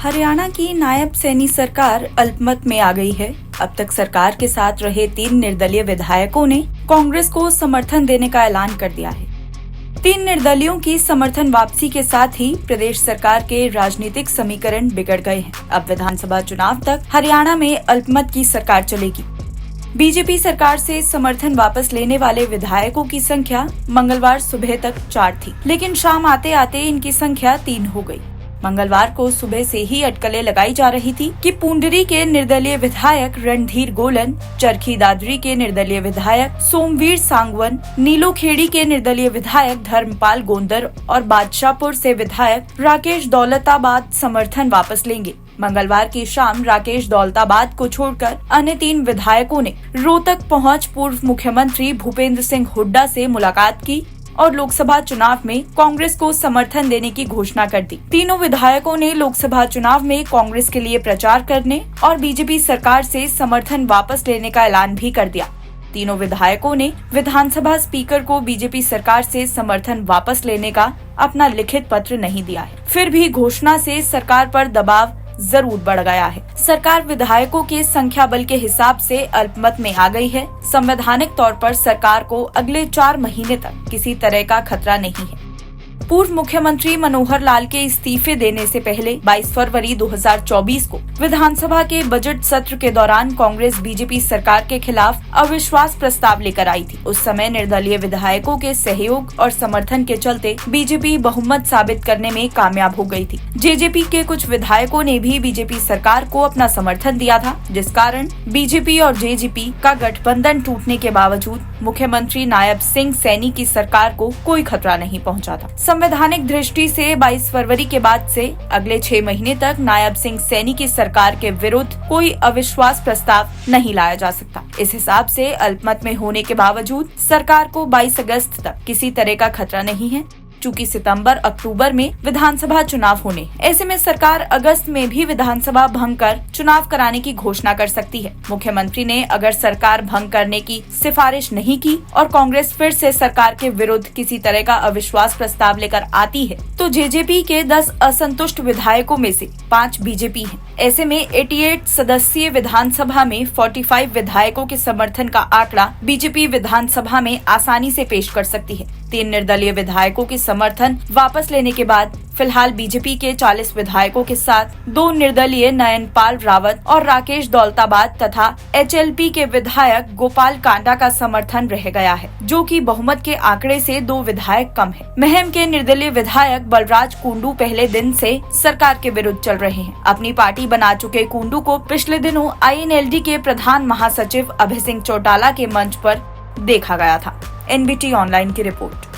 हरियाणा की नायब सैनी सरकार अल्पमत में आ गई है। अब तक सरकार के साथ रहे 3 निर्दलीय विधायकों ने कांग्रेस को समर्थन देने का ऐलान कर दिया है। 3 निर्दलीयों की समर्थन वापसी के साथ ही प्रदेश सरकार के राजनीतिक समीकरण बिगड़ गए हैं। अब विधानसभा चुनाव तक हरियाणा में अल्पमत की सरकार चलेगी। बीजेपी सरकार से समर्थन वापस लेने वाले विधायकों की संख्या मंगलवार सुबह तक 4 थी, लेकिन शाम आते आते इनकी संख्या 3 हो गई। मंगलवार को सुबह से ही अटकलें लगाई जा रही थी कि पूंडरी के निर्दलीय विधायक रणधीर गोलन, चरखी दादरी के निर्दलीय विधायक सोमवीर सांगवन, नीलोखेड़ी के निर्दलीय विधायक धर्मपाल गोंदर और बादशाहपुर से विधायक राकेश दौलताबाद समर्थन वापस लेंगे। मंगलवार की शाम राकेश दौलताबाद को छोड़कर अन्य 3 विधायकों ने रोहतक पहुंच पूर्व मुख्यमंत्री भूपेंद्र सिंह हुड्डा से मुलाकात की और लोकसभा चुनाव में कांग्रेस को समर्थन देने की घोषणा कर दी। तीनों विधायकों ने लोकसभा चुनाव में कांग्रेस के लिए प्रचार करने और बीजेपी सरकार से समर्थन वापस लेने का ऐलान भी कर दिया। तीनों विधायकों ने विधानसभा स्पीकर को बीजेपी सरकार से समर्थन वापस लेने का अपना लिखित पत्र नहीं दिया है। फिर भी घोषणा से सरकार पर दबाव जरूर बढ़ गया है। सरकार विधायकों के संख्या बल के हिसाब से अल्पमत में आ गई है। संवैधानिक तौर पर सरकार को अगले 4 महीने तक किसी तरह का खतरा नहीं है। पूर्व मुख्यमंत्री मनोहर लाल के इस्तीफे देने से पहले 22 फरवरी 2024 को विधानसभा के बजट सत्र के दौरान कांग्रेस बीजेपी सरकार के खिलाफ अविश्वास प्रस्ताव लेकर आई थी। उस समय निर्दलीय विधायकों के सहयोग और समर्थन के चलते बीजेपी बहुमत साबित करने में कामयाब हो गई थी। जेजेपी के कुछ विधायकों ने भी बीजेपी सरकार को अपना समर्थन दिया था, जिस कारण बीजेपी और जेजेपी का गठबंधन टूटने के बावजूद मुख्यमंत्री नायब सिंह सैनी की सरकार को कोई खतरा नहीं पहुंचा था। संवैधानिक दृष्टि से 22 फरवरी के बाद से अगले 6 महीने तक नायब सिंह सैनी की सरकार के विरुद्ध कोई अविश्वास प्रस्ताव नहीं लाया जा सकता। इस हिसाब से अल्पमत में होने के बावजूद सरकार को 22 अगस्त तक किसी तरह का खतरा नहीं है। चूँकि सितंबर अक्टूबर में विधानसभा चुनाव होने, ऐसे में सरकार अगस्त में भी विधानसभा भंग कर चुनाव कराने की घोषणा कर सकती है। मुख्यमंत्री ने अगर सरकार भंग करने की सिफारिश नहीं की और कांग्रेस फिर से सरकार के विरुद्ध किसी तरह का अविश्वास प्रस्ताव लेकर आती है, तो जेजेपी के 10 असंतुष्ट विधायकों में से 5 बीजेपी हैं। ऐसे में 88 सदस्यीय विधानसभा में 45 विधायकों के समर्थन का आंकड़ा बीजेपी विधानसभा में आसानी से पेश कर सकती है। 3 निर्दलीय विधायकों के समर्थन वापस लेने के बाद फिलहाल बीजेपी के 40 विधायकों के साथ 2 निर्दलीय नयनपाल रावत और राकेश दौलताबाद तथा एचएलपी के विधायक गोपाल कांडा का समर्थन रह गया है, जो कि बहुमत के आंकड़े से 2 विधायक कम है। महम के निर्दलीय विधायक बलराज कुंडू पहले दिन से सरकार के विरुद्ध चल रहे हैं। अपनी पार्टी बना चुके कुंडू को पिछले दिनों INLD के प्रधान महासचिव अभय सिंह चौटाला के मंच पर देखा गया था। NBT ऑनलाइन की रिपोर्ट।